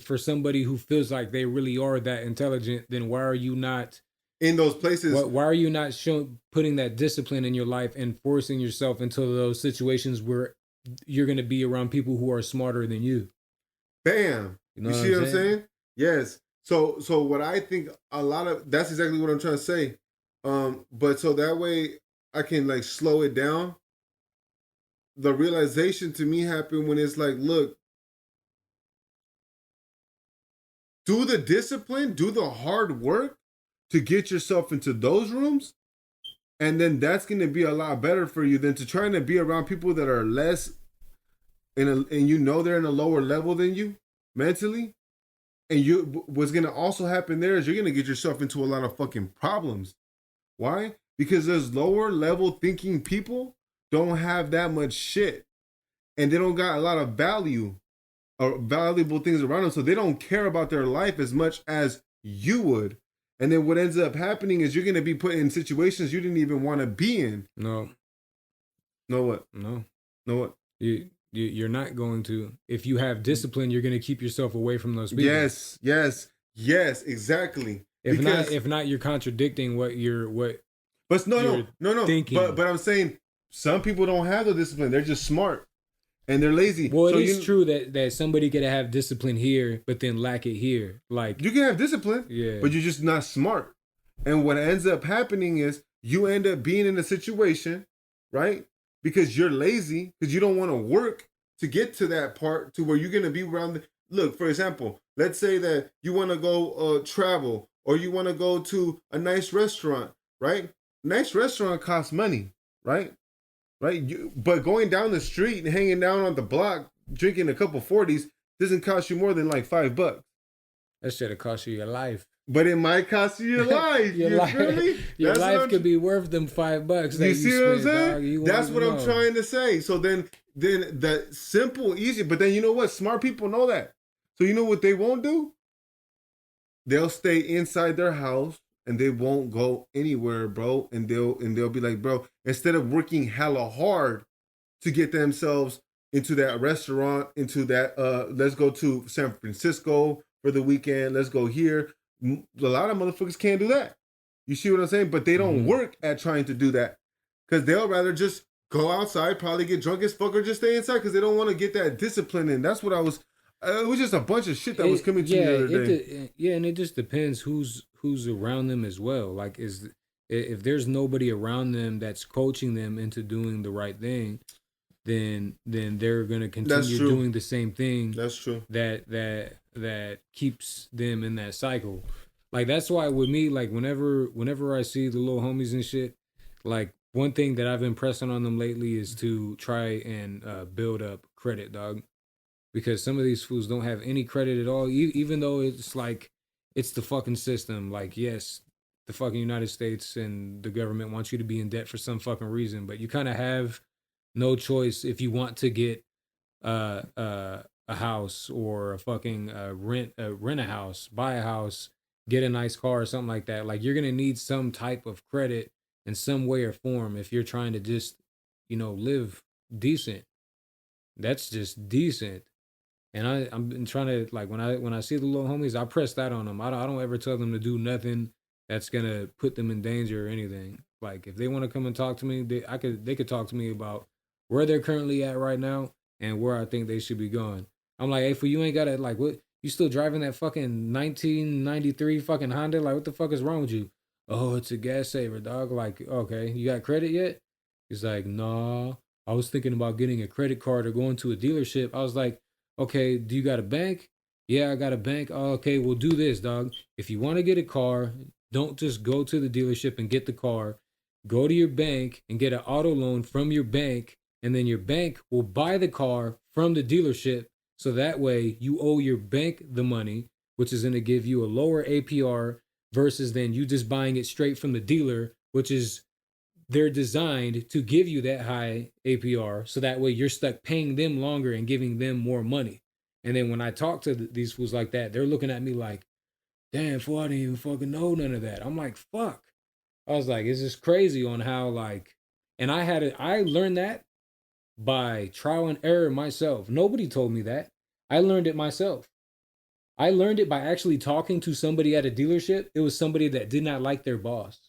for somebody who feels like they really are that intelligent, then why are you not in those places? Why are you not putting that discipline in your life and forcing yourself into those situations where you're going to be around people who are smarter than you? Bam. You see what I'm saying? Yes. So what I think that's exactly what I'm trying to say. But so that way I can like slow it down. The realization to me happened when it's like, look, do the discipline, do the hard work to get yourself into those rooms. And then that's going to be a lot better for you than to trying to be around people that are less and you know they're in a lower level than you mentally. And what's going to also happen there is you're going to get yourself into a lot of fucking problems. Why? Because those lower level thinking people don't have that much shit. And they don't got a lot of value or valuable things around them. So they don't care about their life as much as you would. And then what ends up happening is you're going to be put in situations you didn't even want to be in. No. Know what? No. Know what? You're not going to. If you have discipline, you're going to keep yourself away from those people. Yes, exactly. If not, you're contradicting what you're thinking. But I'm saying some people don't have the discipline. They're just smart and they're lazy. Well, it is true that somebody could have discipline here, but then lack it here. Like you can have discipline, yeah, but you're just not smart. And what ends up happening is you end up being in a situation, right? Because you're lazy, because you don't want to work to get to that part to where you're going to be around. Look, for example, let's say that you want to go travel or you want to go to a nice restaurant, right? Nice restaurant costs money, right? But going down the street and hanging down on the block, drinking a couple 40s doesn't cost you more than like $5. That should have cost you your life. But it might cost you your life. Feel me? Your life could be worth them $5. You see what I'm saying? That's what I'm trying to say. So then the simple, easy. But then you know what? Smart people know that. So you know what they won't do? They'll stay inside their house and they won't go anywhere, bro. And they'll be like, bro, instead of working hella hard to get themselves into that restaurant, into that let's go to San Francisco for the weekend. Let's go here. A lot of motherfuckers can't do that. You see what I'm saying? But they don't work at trying to do that because they'll rather just go outside, probably get drunk as fuck, or just stay inside because they don't want to get that discipline in. That's what I was. It was just a bunch of shit that was coming to me the other day. And it just depends who's around them as well. Like, if there's nobody around them that's coaching them into doing the right thing, then they're gonna continue doing the same thing. That's true. That keeps them in that cycle. Like that's why with me, like whenever I see the little homies and shit, like one thing that I've been pressing on them lately is to try and build up credit, dog. Because some of these fools don't have any credit at all, even though it's like it's the fucking system. Like, yes, the fucking United States and the government wants you to be in debt for some fucking reason, but you kind of have no choice if you want to get a house or a fucking rent a house, buy a house, get a nice car or something like that. Like you're gonna need some type of credit in some way or form if you're trying to just live decent. That's just decent. And I'm been trying to like when I see the little homies, I press that on them. I don't ever tell them to do nothing that's gonna put them in danger or anything. Like if they want to come and talk to me, they could talk to me about where they're currently at right now and where I think they should be going. I'm like, hey, for you ain't got to like what you still driving that fucking 1993 fucking Honda? Like what the fuck is wrong with you? Oh, it's a gas saver, dog. Like, okay, you got credit yet? He's like, nah. I was thinking about getting a credit card or going to a dealership. I was like, okay, do you got a bank? Yeah, I got a bank. Oh, okay, we'll do this, dog. If you want to get a car, don't just go to the dealership and get the car. Go to your bank and get an auto loan from your bank, and then your bank will buy the car from the dealership. So that way you owe your bank the money, which is going to give you a lower APR versus then you just buying it straight from the dealer, which is they're designed to give you that high APR, so that way you're stuck paying them longer and giving them more money. And then when I talk to these fools like that, they're looking at me like, damn, fool, I didn't even fucking know none of that. I'm like, fuck. I was like, it's just crazy on how like, and I learned that by trial and error myself. Nobody told me that. I learned it myself. I learned it by actually talking to somebody at a dealership. It was somebody that did not like their boss.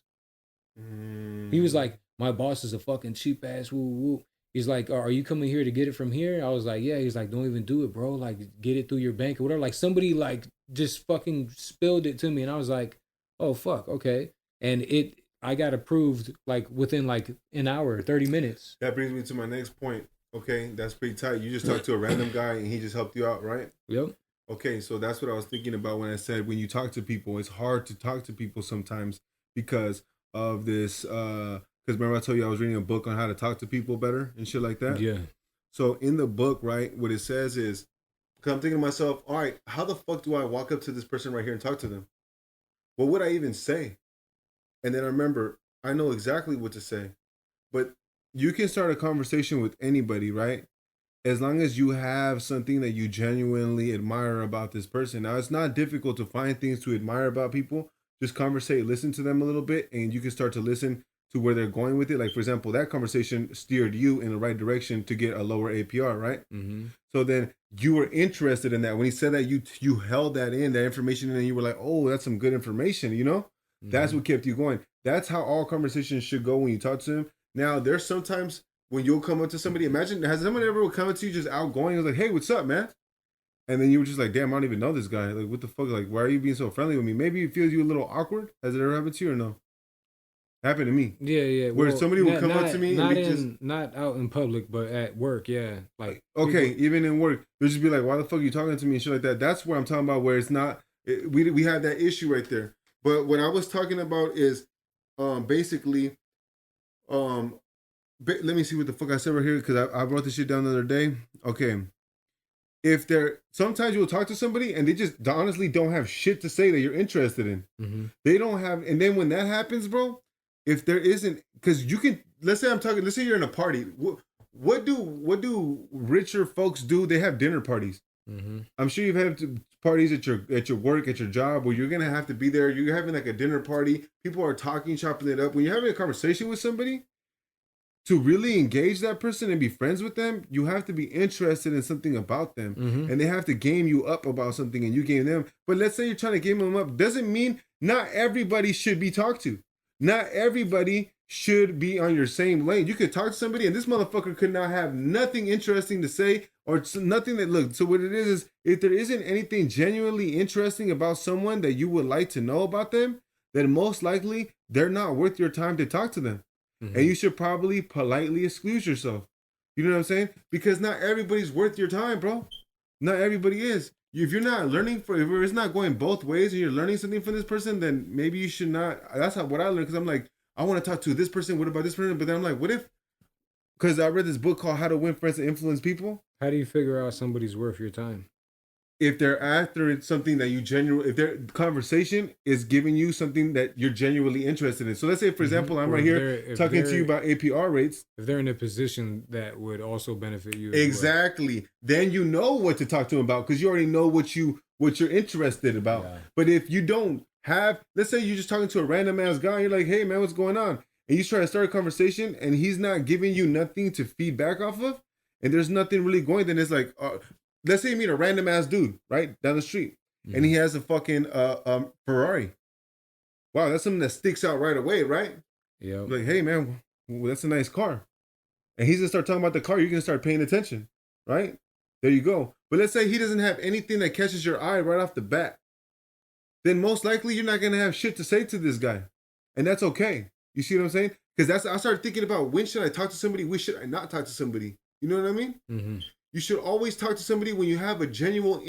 He was like, my boss is a fucking cheap ass woo woo. He's like, are you coming here to get it from here? I was like, yeah. He's like, don't even do it, bro. Like, get it through your bank or whatever. Like, somebody like just fucking spilled it to me, and I was like, oh fuck, okay. And I got approved like within like an hour, 30 minutes. That brings me to my next point. Okay, that's pretty tight. You just talked to a random guy and he just helped you out, right? Yep. Okay, so that's what I was thinking about when I said when you talk to people, it's hard to talk to people sometimes because of this. Because remember I told you I was reading a book on how to talk to people better and shit like that? Yeah. So in the book, right, what it says is, because I'm thinking to myself, all right, how the fuck do I walk up to this person right here and talk to them? What would I even say? And then I remember, I know exactly what to say. But you can start a conversation with anybody, right? As long as you have something that you genuinely admire about this person. Now, it's not difficult to find things to admire about people. Just conversate, listen to them a little bit, and you can start to listen to where they're going with it. Like, for example, that conversation steered you in the right direction to get a lower APR, right? Mm-hmm. So then you were interested in that. When he said that, you held that information in, and you were like, oh, that's some good information, you know? Mm-hmm. That's what kept you going. That's how all conversations should go when you talk to them. Now, there's sometimes when you'll come up to somebody, imagine, has someone ever come up to you just outgoing? It was like, hey, what's up, man? And then you were just like, damn, I don't even know this guy. Like, what the fuck? Like, why are you being so friendly with me? Maybe it feels you a little awkward. Has it ever happened to you or no? Happened to me. Yeah. Where somebody would come up to me and not out in public, but at work, yeah. Like, okay, people, even in work, they'll just be like, why the fuck are you talking to me and shit like that? That's what I'm talking about, where it's not, we have that issue right there. But what I was talking about is basically, let me see what the fuck I said right here, because I wrote this shit down the other day. Okay. If sometimes you'll talk to somebody and they just honestly don't have shit to say that you're interested in. Mm-hmm. They don't have, and then when that happens, bro, if there isn't, because you can, let's say you're in a party. What do richer folks do? They have dinner parties. Mm-hmm. I'm sure you've had parties at your work, at your job, where you're gonna have to be there. You're having like a dinner party. People are talking, chopping it up. When you're having a conversation with somebody, to really engage that person and be friends with them, you have to be interested in something about them. Mm-hmm. And they have to game you up about something and you game them. But let's say you're trying to game them up. Doesn't mean not everybody should be talked to. Not everybody should be on your same lane. You could talk to somebody and this motherfucker could not have nothing interesting to say or nothing that, look, so what it is if there isn't anything genuinely interesting about someone that you would like to know about them, then most likely they're not worth your time to talk to them. Mm-hmm. And you should probably politely excuse yourself. You know what I'm saying? Because not everybody's worth your time, bro. Not everybody is. if you're not learning if it's not going both ways and you're learning something from this person, then maybe you should not. That's what I learned, because I'm like, I want to talk to this person. What about this person? But then I'm like, what if? Because I read this book called How to Win Friends and Influence People. How do you figure out somebody's worth your time? If they're after something that you genuinely, if their conversation is giving you something that you're genuinely interested in. So let's say, for example, I'm right here talking to you about APR rates. If they're in a position that would also benefit you. Exactly. Well. Then you know what to talk to them about, because you already know what you're interested about. Yeah. But if you don't have, let's say you're just talking to a random ass guy, you're like, hey man, what's going on? And you try to start a conversation and he's not giving you nothing to feed back off of, and there's nothing really going, then it's like, let's say you meet a random ass dude right down the street, and he has a fucking Ferrari. Wow, that's something that sticks out right away, right? Yeah. Like, hey man, well, that's a nice car. And he's gonna start talking about the car, you're gonna start paying attention, right? There you go. But let's say he doesn't have anything that catches your eye right off the bat. Then most likely you're not gonna have shit to say to this guy. And that's okay. You see what I'm saying? Because I started thinking about, when should I talk to somebody? When should I not talk to somebody? You know what I mean? Mm-hmm. You should always talk to somebody when you have a genuine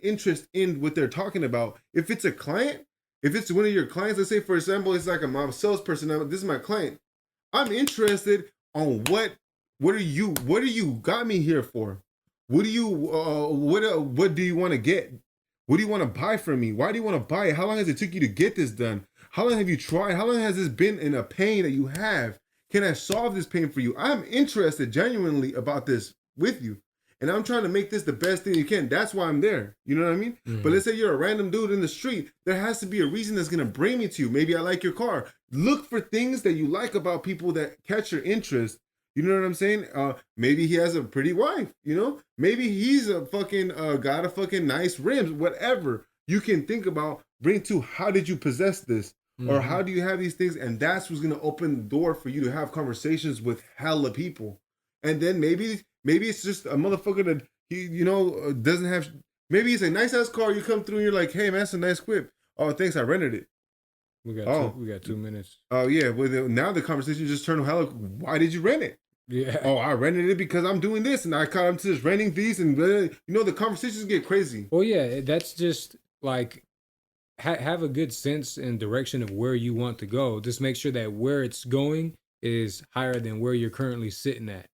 interest in what they're talking about. If it's a client, if it's one of your clients, let's say, for example, it's like I'm a salesperson. This is my client. I'm interested on what do you got me here for? What do you what do you want to get? What do you want to buy from me? Why do you want to buy it? How long has it took you to get this done? How long have you tried? How long has this been in a pain that you have? Can I solve this pain for you? I'm interested genuinely about this with you. And I'm trying to make this the best thing you can. That's why I'm there. You know what I mean? Mm-hmm. But let's say you're a random dude in the street. There has to be a reason that's going to bring me to you. Maybe I like your car. Look for things that you like about people that catch your interest. You know what I'm saying? Maybe he has a pretty wife, you know? Maybe he's a fucking, got a fucking nice rims, whatever. You can think about, bring to, how did you possess this? Mm-hmm. Or how do you have these things? And that's what's going to open the door for you to have conversations with hella people. And then maybe it's just a motherfucker that he, you know, doesn't have. Maybe it's a nice ass car. You come through and you're like, hey man, that's a nice whip. Oh, thanks, I rented it. We got 2 minutes. Oh yeah. Well, now the conversation just turned hella. Why did you rent it? Yeah. Oh, I rented it because I'm doing this, and I caught him to just renting these, and you know, the conversations get crazy. Well, yeah, that's just like have a good sense and direction of where you want to go. Just make sure that where it's going is higher than where you're currently sitting at.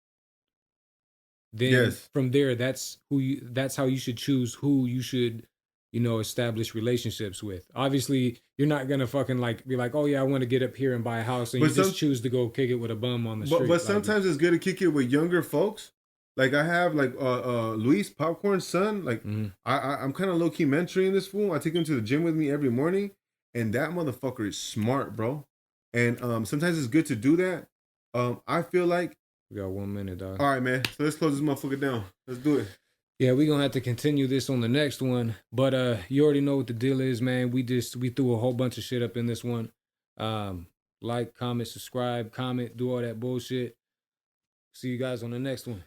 Then from there, that's how you should choose who you should, you know, establish relationships with. Obviously, you're not gonna fucking like be like, oh yeah, I want to get up here and buy a house, and you just choose to go kick it with a bum on the street. But sometimes it's good to kick it with younger folks. Like I have like Luis Popcorn's son. Like I'm kind of low key mentoring this fool. I take him to the gym with me every morning, and that motherfucker is smart, bro. And sometimes it's good to do that. I feel like. We got 1 minute, dog. All right, man. So let's close this motherfucker down. Let's do it. Yeah, we're going to have to continue this on the next one. But you already know what the deal is, man. We threw a whole bunch of shit up in this one. Like, comment, subscribe, comment, do all that bullshit. See you guys on the next one.